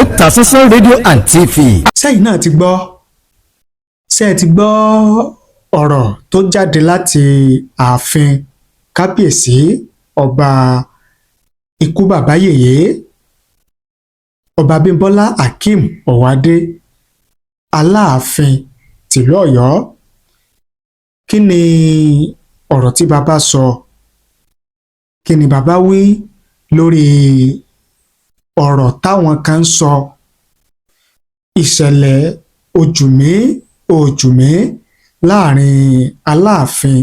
Otasansan rédíò and TV. sẹ́yìn náà ti gbọ́ ọ̀rọ̀ tó jáde láti ààfin kábíyèsí ọba ikú bàbá yèyé ọba Abímbọ́lá Hakeem Ọ̀wádé Aláàfin tìlú Ọ̀yọ́. Kí ni ọ̀rọ̀ tí bàbá sọ? Kí ni bàbá wí lórí ọ̀rọ̀ táwọn kan ń sọ? Ìṣẹ̀lẹ̀ òjùmí láàrin Aláàfin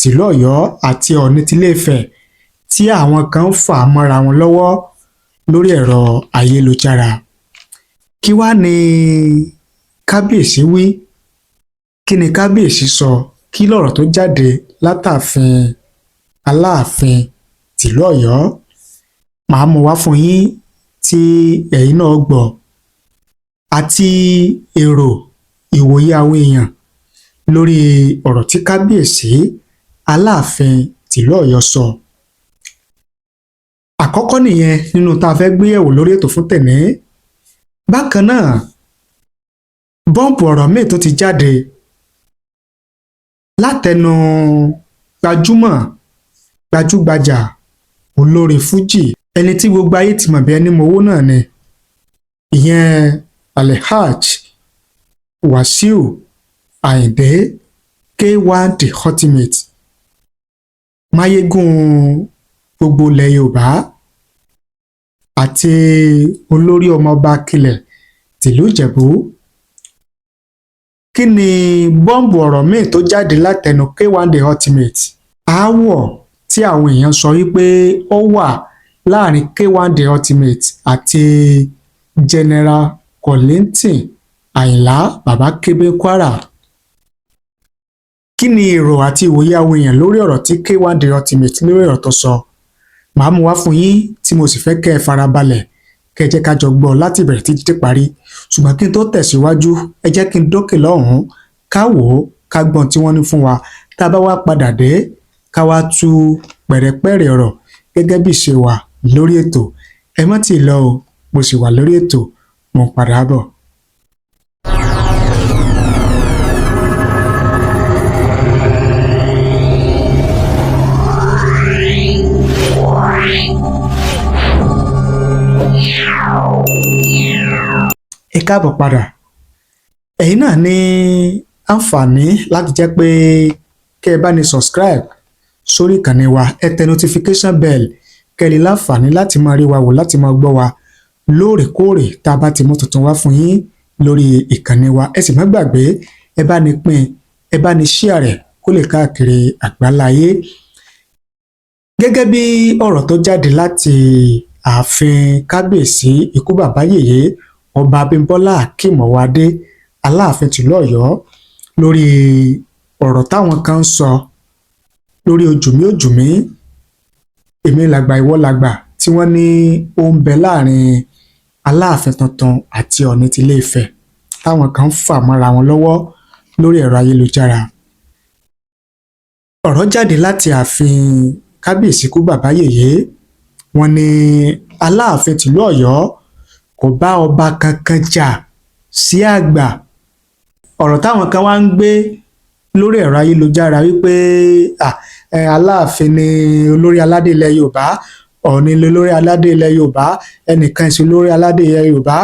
tìlú Ọ̀yọ́ àti Ọọ̀ni tilé Ifẹ̀ tí àwọn kan ń fà mọ́ra wọn lọ́wọ́ lórí ẹ̀rọ ayélujára. Kí wá ni kábíyèsí wí? Kí ni kábíyèsí sọ? Kí lọ̀rọ̀ tó jáde látàfin Aláàfin tìlú Ọ̀yọ́? Màá mú wá fún yín tí ẹ̀yin náà gbọ́, àti èrò ìwòye àwọn èèyàn lórí ọ̀rọ̀ tí kábíyèsí Aláàfin tìlú Ọ̀yọ́ sọ. Àkọ́kọ́ nìyẹn nínú tá a fẹ́ gbé yẹ̀wò lórí ètò fún tèmi. Bákan náà, bọ́ǹpù ọ̀rọ̀ míì tó ti jáde látẹnu gbajúgbajà olórin fújì, ẹni tí gbogbo ayé ti mọ̀ bí ẹni mowó náà ni, ìyẹn Alhaji Wasiu Ayinde K1 the ultimate, máyégún gbogbo ilẹ̀ Yorùbá àti olórí ọmọọba kilẹ̀ tìlú Ìjẹ̀bú. Kí ni bọ́ǹbù ọ̀rọ̀ míì tó jáde látẹnu K1 the ultimate? Aáwọ̀ tí àwọn èèyàn sọ wípé ó wà láàrin K1 the ultimate àti General Kollington Àyìnlá Bàbá Kébé Kwara. Kí ni èrò àti ìwòye àwọn èèyàn lórí ọ̀rọ̀ tí K1 the ultimate lórí ọ̀rọ̀ tó sọ? Màá mú wá fún yín tí mo sì fẹ́ kẹ́ ẹ farabalẹ̀ kẹ́ ẹ jẹ́ ká jọ gbọ́ láti bẹ̀rẹ̀ títí dé parí. Ṣùgbọ́n kí n tó tẹ̀síwájú, ẹ jẹ́ kí n dókè lọ́hùn-ún ká wò ó ká gbọ́n tí wọ́n ní fún wa. Tá a bá wá padà dé, ká wá tú pẹ̀rẹ̀pẹ̀rẹ̀ ọ̀rọ̀ gẹ́gẹ́ bí ṣe wà lórí ètò. Ẹ má tíì lọ o, mo sì wà lórí ètò, mo ń padà bọ̀. Ẹ káàbọ̀ padà. Ẹ̀yin náà ní àǹfààní láti jẹ́ pé kẹ́ ẹ bá ní subscribe sórí ìkànnì wa, ẹ tẹ notification bell kẹ́ ẹ lè láǹfààní láti máa rí wa wò, láti máa gbọ́ wa lóòrèkóòrè tá a bá ti mú tuntun wá fún yín lórí ìkànnì wa. Ẹ sì má gbàgbé, ẹ bá ní pín, ẹ bá ní share rẹ̀ kó lè káàkiri àgbáláyé. Gẹ́gẹ́ bí ọ̀rọ̀ tó jáde láti ààfin kábíyèsí ikú bàbá yèyé ọba Abímbọ́lá Hakeem Ọ̀wádé Aláàfin tìlú Ọ̀yọ́ lórí ọ̀rọ̀ táwọn kan ń sọ lórí òjùmí èmi làgbà ìwọ làgbà tí wọ́n ní ó ń bẹ láàrin Aláàfin tuntun àti Ọọ̀ni tilé Ifẹ̀, táwọn kan ń fà mọ́ra wọn lọ́wọ́ lórí ẹ̀rọ ayélujára. Ọ̀rọ̀ jáde láti ààfin kábíyèsí ikú bàbá yèyé, wọ́n ní Aláàfin tìlú Ọ̀yọ́ kò bá ọba kankan jà sí àgbà. Ọ̀rọ̀ táwọn kan wá ń gbé lórí ẹ̀rọ ayélujára wípé Aláàfin ni olórí aládé ilẹ̀ Yorùbá, Ọọ̀ni ni olórí aládé ilẹ̀ Yorùbá, ẹnìkan sí olórí aládé ilẹ̀ Yorùbá.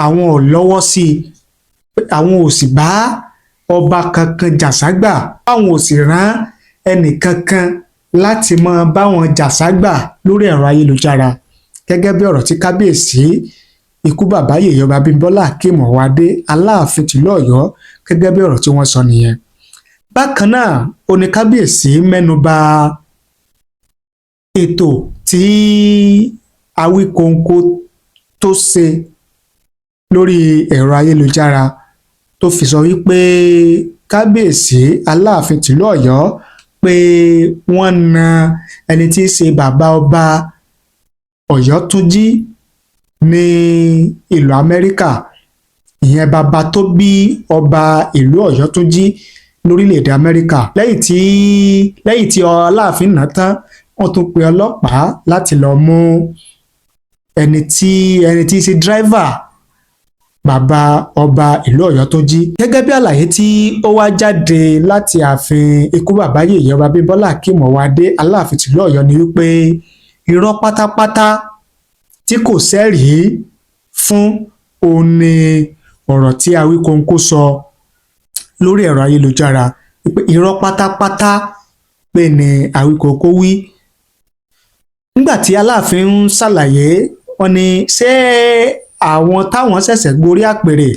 Àwọn ò lọ́wọ́ sí i, àwọn ò sì bá ọba kankan jà ságbà, àwọn ò sì rán ẹnìkankan láti máa bá wọn jà ságbà lórí ẹ̀rọ ayélujára. Gẹ́gẹ́ bí ọ̀rọ̀ tí kábíyèsí ikú bàbá yèyé ọba Abímbọ́lá Hakeem Ọ̀wádé Aláàfin tìlú Ọ̀yọ́, gẹ́gẹ́ bí ọ̀rọ̀ tí wọ́n sọ nìyẹn. Bákan náà, Oní kábíyèsí mẹ́nuba ètò tí Awikonko tó ṣe lórí ẹ̀rọ ayélujára tó fi sọ wípé kábíyèsí Aláàfin tìlú Ọ̀yọ́ pé wọ́n na ẹni tí í ṣe bàbá ọba Ọ̀yọ́túnjí ní ìlú Amẹ́ríkà, ìyẹn bàbá tó bí ọba ìlú Ọ̀yọ́túnjí lórílẹ̀‐èdè Amẹ́ríkà. lẹ́yìn tí Aláàfin náà tán, wọ́n tún pe ọlọ́pàá láti lọ mú ẹni tí í ṣe driver bàbá ọba ìlú Ọ̀yọ́ tó jí. Gẹ́gẹ́ bí àlàyé tí ó wá jáde láti ààfin ikú bàbá yèyé ọba Abímbọ́lá Akeem Ọwọ́adé Aláàfin tìlú Ọ̀yọ́ ni wípé irọ́ pátápátá tí kò sẹ́rìí fún òun ni ọ̀rọ̀ tí Awikonko sọ lórí ẹ̀rọ ayélujára, wípé irọ́ pátápátá pé ni Awikonko wí. Nígbà tí Aláàfin ń ṣàlàyé, wọ́n ní ṣé àwọn táwọn ṣẹ̀ṣẹ̀ gorí àpèrè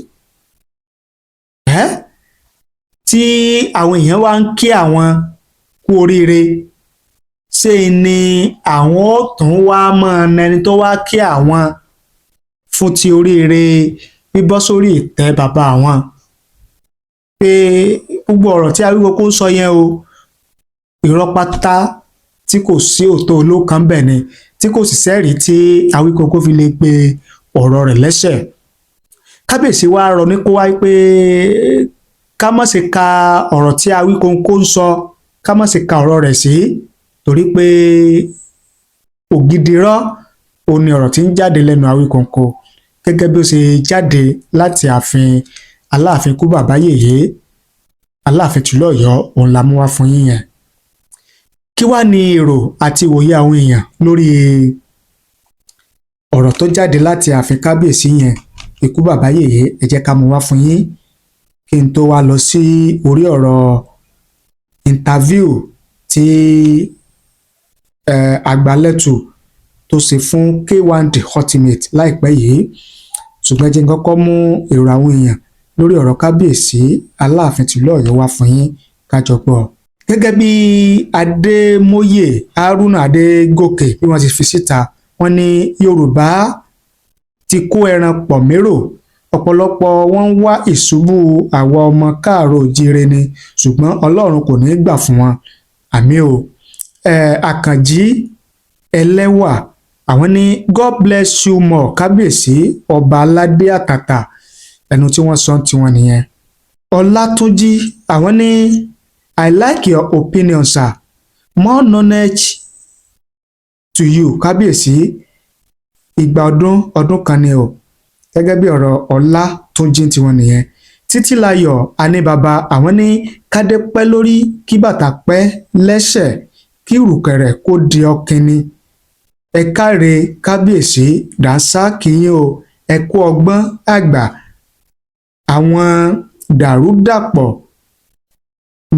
tí àwọn èèyàn wá ń kí àwọn kú oríire, ṣé ni àwọn ó tún wá mọ́ ẹni tó wá kí àwọn fún ti oríire bíbọ́ sórí ìtẹ́ bàbá àwọn. Pé gbogbo ọ̀rọ̀ tí Awikonko ń sọ yẹn o, irọ́ pátá tí kò sí òótọ́ olókan bẹ̀ ni, tí kò sì sẹ́rìí tí Awikonko fi lè pe ọ̀rọ̀ rẹ̀ lẹ́sẹ̀. Kábíyèsí wa rọ ní kó wáyé pé ká má ṣe ka ọ̀rọ̀ tí Awikonko ń sọ, ká má ṣe ka ọ̀rọ̀ rẹ̀ sí, torí pé ògidì irọ́ òun ni ọ̀rọ̀ tí ń jáde lẹ́nu Awikonko, gẹ́gẹ́ bí ó ṣe jáde láti ààfin Aláàfin ikú bàbá yèyé Aláàfin tìlú Ọ̀yọ́, òun la mú wá fún yín yẹn. Kí wá ní èrò àti ìwòye àwọn èèyàn lórí ọ̀rọ̀ tó jáde láti ààfin kábíyèsí yẹn ikú bàbá yèyé? Ẹ jẹ́ ká mú wá fún yín kí n tó wá lọ sí orí ọ̀rọ̀ interview tí àgbálẹ̀tù tó ṣe fún K1 The Ultimate láìpẹ́ yìí. Ṣùgbọ́n jẹ́ n kọ́kọ́ mú èrò àwọn èèyàn lórí ọ̀rọ̀ kábíyèsí Aláàfin tìlú Ọ̀yọ́ wá fún yín ká jọ gbọ́. Gẹ́gẹ́ bí Adémóyè Haruna Adégòkè bí wọ́n ti fi síta, wọ́n ní Yorùbá ti kó ẹran pọ̀ mérò, ọ̀pọ̀lọpọ̀ wọn ń wá ìṣubú àwa ọmọ káàárọ̀ oòjíire ni, ṣùgbọ́n Ọlọ́run kò ní í gbà fún wọn, àmín o. Àkànjí Ẹlẹ́wà, àwọn ní God bless you more kábíyèsí ọba aládé àtàtà, ẹnu tí wọ́n sọ tiwọn nìyẹn. Ọlátúnjí, àwọn ní I like your opinion sir, more knowledge to you kábíyèsí, ìgbà ọdún kan ni o. Gẹ́gẹ́ bí ọ̀rọ̀ Ọlátúnjí tiwọn nìyẹn. Títílayọ̀ Aníbàbá, àwọn ní kádé pẹ́ lórí kí bàtà pẹ́ lẹ́sẹ̀ kí ìrùkẹ̀rẹ̀ kó di ọ̀kìnni. Ẹ káre kábíyèsí, dànsákì yín o, ẹ kú ọgbọ́n àgbà. Àwọn dàrúdàpọ̀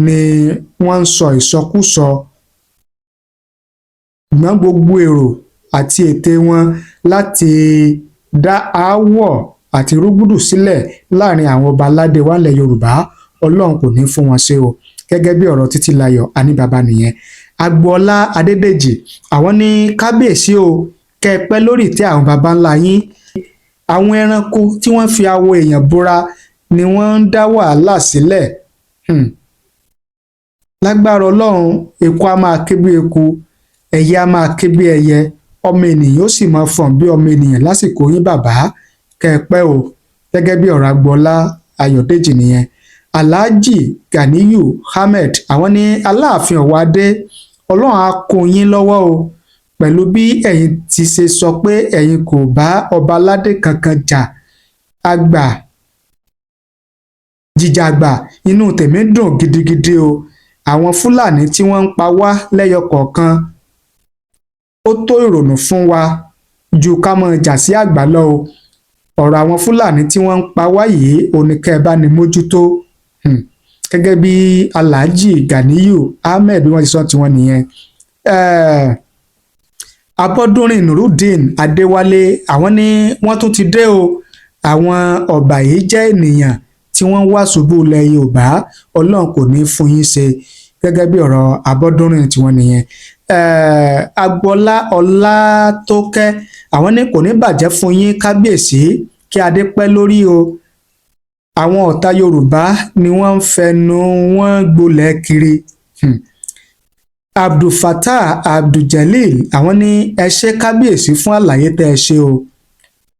ni wọ́n ń sọ ìsọkúsọ, ṣùgbọ́n gbogbo èrò àti ète wọn láti dá aáwọ̀ àti rúgúdù sílẹ̀ láàrin àwọn ọba aládé wa ilẹ̀ Yorùbá, Ọlọ́run kò ní fún wọn ṣe o. Gẹ́gẹ́ bí ọ̀rọ̀ Títílayọ̀ Aníbàbá nìyẹn. Agboola Adédèjì, àwọn ní kábíyèsí o, kẹ́ ẹ pẹ́ lórí ìtẹ́ àwọn baba ńlá yín. Àwọn ẹranko tí wọ́n fi awọ èèyàn bora ni wọ́n ń dá wàhálà sílẹ̀. Lágbára Ọlọ́run, eku á máa ké bí eku, ẹyẹ á máa ké bí ẹyẹ, ọmọ ènìyàn ó sì máa fọ̀n bí ọmọ ènìyàn lásìkò yín bàbá, kẹ́ ẹ pẹ́ o. Gẹ́gẹ́ bí ọ̀rọ̀ Agboola Ayọ̀dèjì nìyẹn. Alhaji Ganiyu Ahmed, àwọn ní Aláàfin Ọwọ́adé, Ọlọ́run á kún yín lọ́wọ́ o, pẹ̀lú bí ẹ̀yin ti ṣe sọ pé ẹ̀yin kò bá ọba aládé kankan jà jìjàgbà, inú tèmi dùn gidigidi o. Àwọn Fúlàní tí wọ́n ń pa wá lẹ́yọ kọ̀ọ̀kan ó tó ìrònú fún wa ju ká mọ́ jà sí àgbà lọ o. Ọ̀rọ̀ àwọn Fúlàní tí wọ́n ń pa wá yìí oníkẹ́ bá ní mójútó. Gẹ́gẹ́ bí Alhaji Ganiyu Ahmed bí wọ́n ti sọ tiwọn nìyẹn. Abọ́dúnrin Nurudeen Adéwálé, àwọn ní wọ́n tún ti dé o. Àwọn ọ̀bàyéjẹ́ ènìyàn tí wọ́n wá ṣubú ilẹ̀ Yorùbá, Ọlọ́run kò ní fún yín ṣe. Gẹ́gẹ́ bí ọ̀rọ̀ Abọ́dúnrin tiwọn nìyẹn. Agboola Ọlátókẹ́, àwọn ní kò ní bàjẹ́ fún yín kábíyèsí, kí adé pẹ́ lórí o. Àwọn ọ̀tá Yorùbá ni wọ́n ń fẹnu wọn gbolẹ̀ kiri. Abdulfatah Abduljalil, àwọn ní ẹ ṣé kábíyèsí fún àlàyé tẹ́ ẹ ṣe o.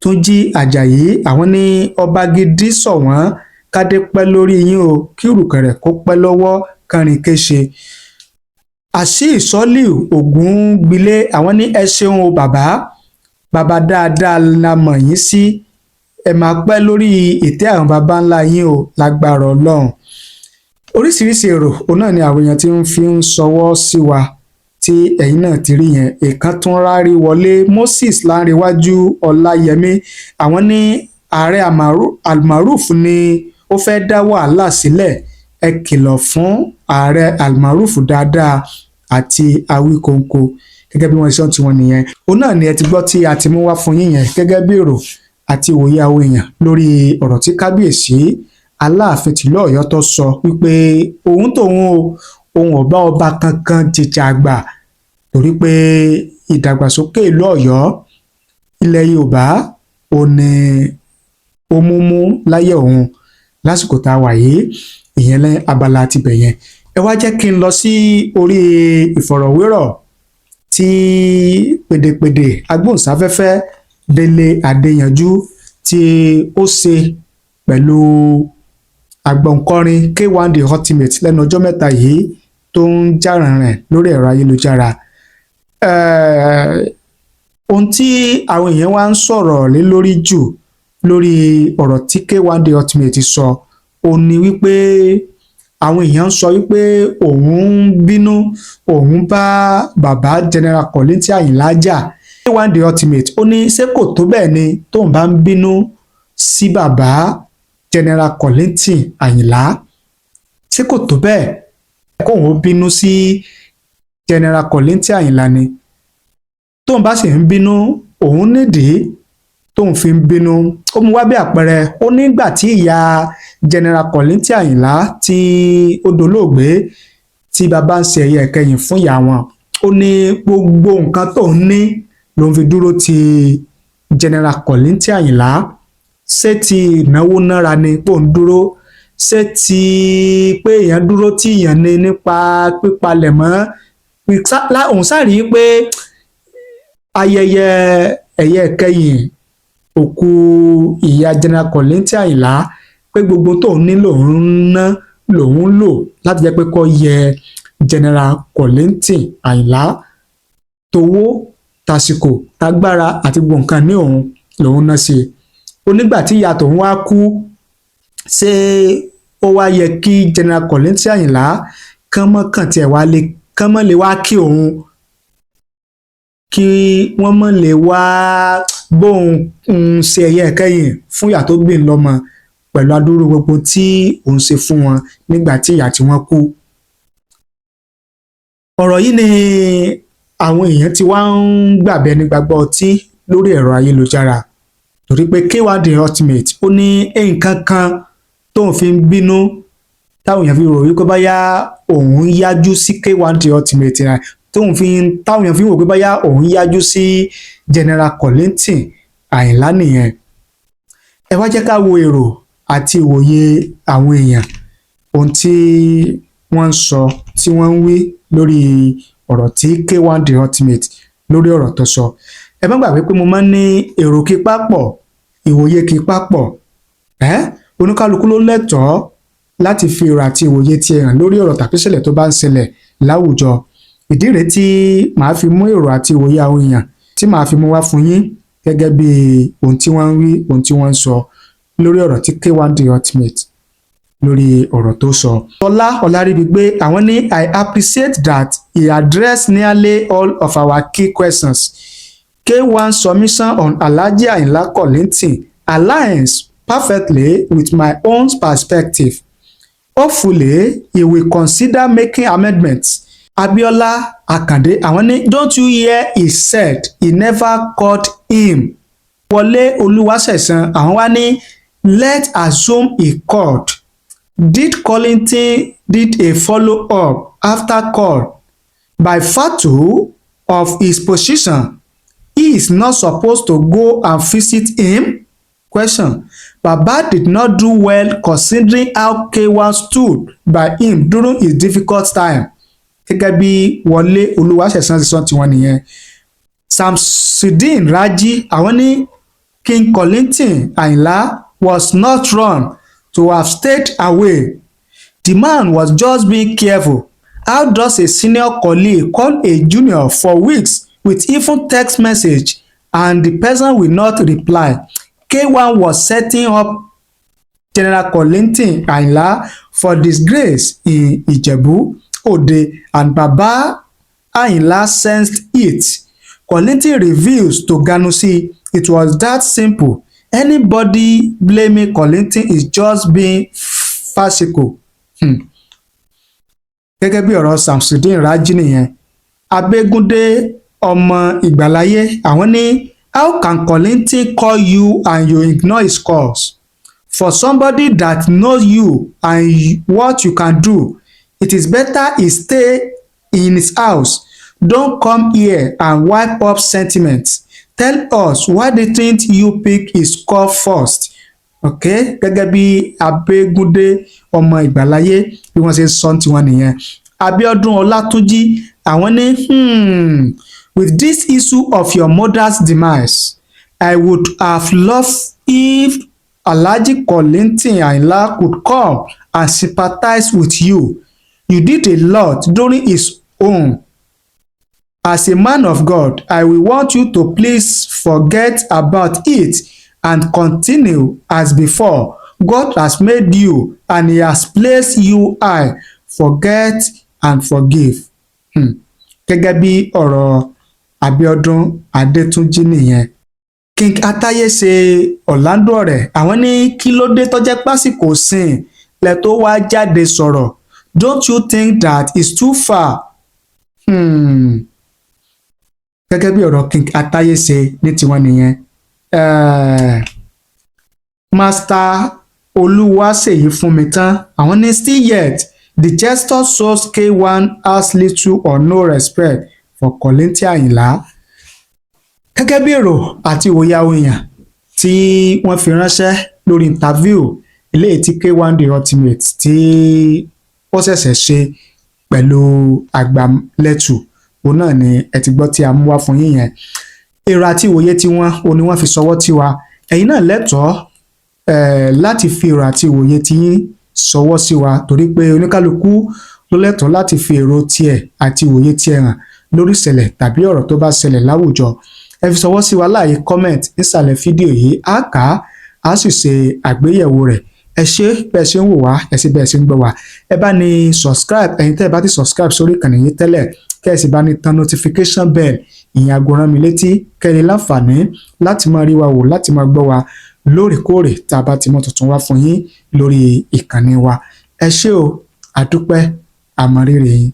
Túnjí Àjàyí, àwọn ní ọba gidi sọ wọ́n, kádé pẹ́ lórí yín o, kí ìrùkẹ̀rẹ̀ kó pẹ́ lọ́wọ́ kánrin kéṣe. Àṣì Ìsọ́líù Ògúngbilé, àwọn ní ẹ ṣeun o bàbá, bàbá dáadáa la mọ̀ yín sí, ẹ máa pẹ́ lórí ìtẹ́ àwọn baba ńlá yín o lágbára Ọlọ́run. Oríṣiríṣi èrò òun náà ni àwọn èèyàn tí ń fi ń ṣọwọ́ sí wa tí ẹ̀yin náà ti rí yẹn. Èèkàn tún rárí wọlé Moses Lánrewájú Ọláyẹmí, àwọn ní ààrẹ Almaroof ni ó fẹ́ dá wàhálà sílẹ̀, ẹ kìlọ̀ fún ààrẹ Almaroof dáadáa àti Awikonko. Gẹ́gẹ́ bí wọ́n ṣe sọ tiwọn nìyẹn. Òun náà ni ẹ ti gbọ́ tí a ti mú wá fún yín yẹn gẹ́gẹ́ bí èrò àti ìwòye àwọn èèyàn lórí ọ̀rọ̀ tí kábíyèsí Aláàfin tìlú Ọ̀yọ́ tó sọ wípé òun ò bá ọba kankan jìjà àgbà torí pé ìdàgbàsókè ìlú Ọ̀yọ́ ilẹ̀ Yorùbá ò ní ó múmú láyé òun lásìkò tá a wà yìí, ìyẹn lẹ́ abala tibẹ̀ yẹn. Ẹ wá jẹ́ kí n lọ sí orí ìfọ̀rọ̀wérọ̀ tí pèdèpèdè agbóhùnsáfẹ́fẹ́ Délé Adéyanjú tí ó ṣe pẹ̀lú àgbọ̀nkọrin K1 The Ultimate lẹ́nu ọjọ́ mẹ́ta yìí tó ń jà rìnrìn lórí ẹ̀rọ ayélujára. Ohun tí àwọn èèyàn wá ń sọ̀rọ̀ lé lórí jù lórí ọ̀rọ̀ tí K1 The Ultimate sọ òun ni wípé àwọn èèyàn ń sọ wípé òun ń bínú, òun bá bàbá General Kollington Àyìnlá jà. K1 The Ultimate ó ní ṣé kò tó bẹ́ẹ̀ ni tóun bá ń bínú sí bàbá General Kollington Àyìnlá, ṣé kò tó bẹ́ẹ̀ kóun ó bínú sí General Kollington Àyìnlá ni? Tóun bá sì ń bínú òun nídìí tóun fi ń bínú. Ó mú wá bí àpẹẹrẹ, ó nígbà tí ìyá General Kollington Àyìnlá tí ó dolóògbé tí bàbá ń ṣe ẹ̀yẹ ìkẹyìn fún ìyá wọn, ó ní gbogbo nǹkan tóun ní lòun fi dúró ti General Kollington Àyìnlá. Ṣé ti ìnáwó náírà ni pò ń dúró? Ṣé ti pé èèyàn dúró tí èèyàn ní nípa pípalẹ̀mọ́? Òun sáré pé ayẹyẹ ẹ̀yẹ ìkẹyìn òkú ìyá General Kollington Àyìnlá pé gbogbo tóun ní lòun ná lòun lò láti jẹ́ pé kó yẹ General Kollington Àyìnlá, towó tàsìkò tágbára àti gbogbo nǹkan ní òun lòun ná sí. Onígbà tí ìyá tòun wá kú, ṣé ó wá yẹ kí General Kollington Àyìnlá kán mọ́ lè wá kí òun, kí wọ́n mọ́ lè wá bóun ṣe ẹ̀yẹ ìkẹyìn fún ìyá tó bí lọ́mọ pẹ̀lú adúrú gbogbo tí òun ṣe fún wọn nígbà tí ìyá tí wọ́n kú. Ọ̀rọ̀ yìí ni àwọn èèyàn ti wá ń gbàbẹ́ ní gbàgbọ́ ọtí lórí ẹ̀rọ ayélujára torí pé K1 The Ultimate ó ní nǹkan kan tóun fi ń bínú táwọn èèyàn fi rò wípé báyá òun yájú sí K1 The Ultimate rẹ̀, táwọn èèyàn fi wò pé báyá òun yájú sí General Kollington Àyìnlá nìyẹn. Ẹ wá jẹ́ ká wo èrò àti ìwòye àwọn èèyàn, ohun tí wọ́n ń sọ tí wọ́n ń wí lórí ọ̀rọ̀ tí K1 The Ultimate lórí ọ̀rọ̀ tó sọ. Ẹ má gbàgbé pé mo máa ń ní èrò kí pápọ̀, ìwòye kí pápọ̀. Oníkálukú ló lẹ́tọ̀ọ́ láti fi èrò àti ìwòye tiẹ̀ hàn lórí ọ̀rọ̀ tàbí ìṣẹ̀lẹ̀ tó bá ń ṣẹlẹ̀ láwùjọ. Ìdí rèé tí màá fi mú èrò àti ìwòye àwọn èèyàn tí màá fi mú wá fún yín gẹ́gẹ́ bí ohun tí wọ́n ń wí, ohun tí wọ́n ń sọ lórí ọ̀rọ̀ tí K1 The Ultimate lórí ọ̀rọ̀ tó sọ. Tọ́lá Ọláríbigbé àwọn ní I appreciate that he addressed nearly all of our key questions. K1 submission on Alhaji Ayinla Kollington aligns perfectly with my own perspective. Hopefully, he will consider making amendments. Abiola Akande àwọn ní don't you hear he said he never called him. Wọlé Olúwaṣẹ̀san àwọn wá ní let's assume he called. Did Kollington did a follow-up after call? By virtue of his position, he is not supposed to go and visit him? Question. Baba did not do well considering how K1 stood by him during his difficult time. Gẹ́gẹ́ bí Wọlé Olúwaṣẹ̀san ti sọ tiwọn nìyẹn. Samsudeen Raji àwọn ní King Kollington Àyìnlá was not wrong to have stayed away. The man was just being careful. How does a senior colleague call a junior for weeks with even text message and the person will not reply. K1 was setting up General Kollington Ayinla for disgrace in Ijebu Ode, and Baba Ayinla sensed it. Kollington reveals to Ganusi it was that simple. Anybody blaming Kollington is just being farcical. Gẹ́gẹ́ bí ọ̀rọ̀ Samsudeen Raji nìyẹn. Abẹ́gúndé ọmọ Ìgbàláyé àwọn ní how can Kollington call you and you ignore his calls? For somebody that knows you and what you can do, it is better he stay in his house. Don't come here and wipe up sentiments. Tell us why didn't you pick his call first? Okay, gẹ́gẹ́ bí Abẹ́gúndé ọmọ Ìgbàláyé bí wọ́n ṣe sọ tiwọn nìyẹn. Abíọ́dún Ọlátúnjí àwọn ní with this issue of your mother's demise, I would have loved if Alhaji Kollington Ayinla could come and sympathize with you. You did a lot during his own. As a man of God, I will want you to please forget about it and continue as before. God has made you and he has placed you high. Forget and forgive. Gẹ́gẹ́ bí ọ̀rọ̀ Abíọ́dún Adétúnjí nìyẹn. King Atayese Orlando ọ̀rẹ́ àwọn ní kí ló dé tó jẹ́ pásìkò sìn lẹ tó wá jáde sọ̀rọ̀. Don't you think that is too far? Gẹ́gẹ́ bí ọ̀rọ̀ King Atayese ní tiwọn nìyẹn. Master Olúwaṣèyí Fúnmitán àwọn ní still yet the gesture shows K1 has little or no respect for Kollington Ayinla. Gẹ́gẹ́ bí èrò àti ìwòye àwọn èèyàn tí wọ́n fi ránṣẹ́ lórí interview eléyìí tí K1 the ultimate tí ó ṣẹ̀ṣẹ̀ ṣe pẹ̀lú Àgbàlẹ́tù òun náà ni ẹ ti gbọ́ tí a mú wá fún yín yẹn. Èrò àti ìwòye tí wọ́n ni wọ́n fi ṣọwọ́ tí wa. Ẹ̀yin náà lẹ́tọ̀ọ́ láti fi èrò àti ìwòye tí yín ṣọwọ́ sí wa torí pé oníkálukú ló lẹ́tọ̀ọ́ láti fi èrò tiẹ̀ àti ìwòye tiẹ̀ hàn lórí ìṣẹ̀lẹ̀ tàbí ọ̀rọ̀ tó bá ṣẹlẹ̀ láwùjọ. Ẹ fi ṣọwọ́ sí wa láàyè comment nísàlẹ̀ fídíò yìí á kà á sì ṣe àgbéyẹ̀wò rẹ̀. Ẹ ṣé bẹ́ẹ̀ ṣe ń wò wá, ẹ ṣé bẹ́ẹ̀ ṣe ń gbọ́ wá. Ẹ bá ní subscribe ẹ̀yin tẹ́ ẹ bá ti subscribe sórí ìkànnì yìí tẹ́lẹ̀ kẹ́ ẹ sì bá ní tan notification bell ìyẹn aago rán mi létí kẹ́ ẹ ní láǹfààní láti máa rí wa wò láti máa gbọ́ wa lóòrèkóòrè tá a bá ti mọ́ tuntun wá fún yín lórí ìkànnì wa. Ẹ ṣé o, àdúpẹ́, àmọ̀rírì yín.